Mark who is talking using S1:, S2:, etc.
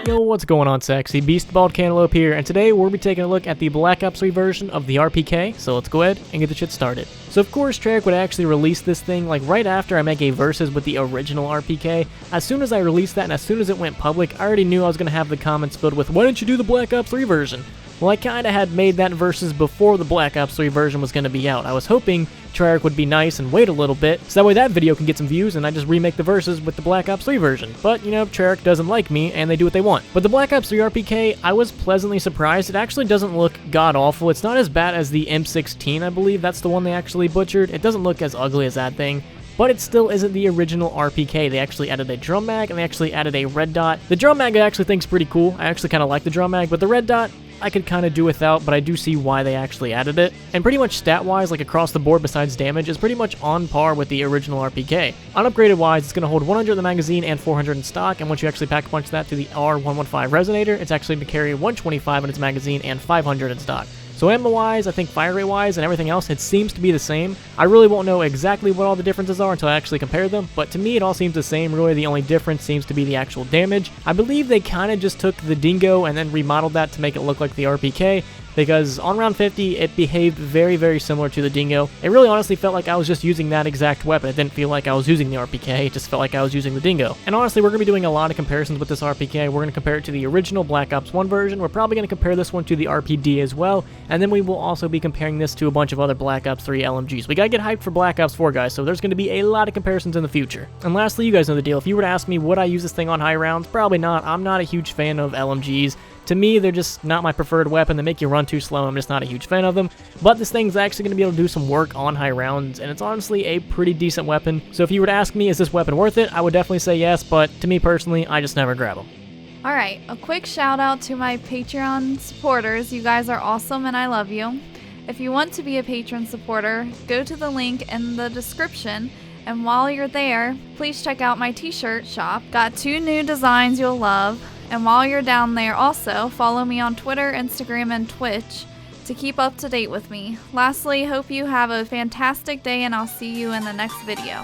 S1: Yo, what's going on, sexy? Beast Bald Cantaloupe here, and today we'll be taking a look at the Black Ops 3 version of the RPK, so let's go ahead and get the shit started. So of course, Treyarch would actually release this thing like right after I make a versus with the original RPK. As soon as I released that and as soon as it went public, I already knew I was going to have the comments filled with, why didn't you do the Black Ops 3 version? Well, I kinda had made that versus before the Black Ops 3 version was gonna be out. I was hoping Treyarch would be nice and wait a little bit, so that way that video can get some views and I just remake the versus with the Black Ops 3 version. But, you know, Treyarch doesn't like me and they do what they want. But the Black Ops 3 RPK, I was pleasantly surprised. It actually doesn't look god-awful. It's not as bad as the M16, I believe. That's the one they actually butchered. It doesn't look as ugly as that thing. But it still isn't the original RPK. They actually added a drum mag, and they actually added a red dot. The drum mag I actually think is pretty cool. I actually kind of like the drum mag, but the red dot, I could kind of do without, but I do see why they actually added it. And pretty much stat-wise, like across the board besides damage, is pretty much on par with the original RPK. Unupgraded-wise, it's going to hold 100 in the magazine and 400 in stock, and once you actually pack-punch that to the R115 resonator, it's actually going to carry 125 in its magazine and 500 in stock. So ammo-wise, I think fire rate-wise, and everything else, it seems to be the same. I really won't know exactly what all the differences are until I actually compare them, but to me it all seems the same. Really, the only difference seems to be the actual damage. I believe they kind of just took the Dingo and then remodeled that to make it look like the RPK, because on round 50, it behaved very, very similar to the Dingo. It really honestly felt like I was just using that exact weapon. It didn't feel like I was using the RPK, it just felt like I was using the Dingo. And honestly, we're going to be doing a lot of comparisons with this RPK. We're going to compare it to the original Black Ops 1 version. We're probably going to compare this one to the RPD as well, and then we will also be comparing this to a bunch of other Black Ops 3 LMGs. We got to get hyped for Black Ops 4, guys, so there's going to be a lot of comparisons in the future. And lastly, you guys know the deal. If you were to ask me, would I use this thing on high rounds? Probably not. I'm not a huge fan of LMGs. To me, they're just not my preferred weapon. They make you run too slow. I'm just not a huge fan of them. But this thing's actually going to be able to do some work on high rounds, and it's honestly a pretty decent weapon. So if you were to ask me, is this weapon worth it? I would definitely say yes, but to me personally, I just never grab them.
S2: Alright, a quick shout out to my Patreon supporters. You guys are awesome and I love you. If you want to be a patron supporter, go to the link in the description. And while you're there, please check out my t-shirt shop. Got 2 new designs you'll love. And while you're down there also, follow me on Twitter, Instagram, and Twitch to keep up to date with me. Lastly, hope you have a fantastic day and I'll see you in the next video.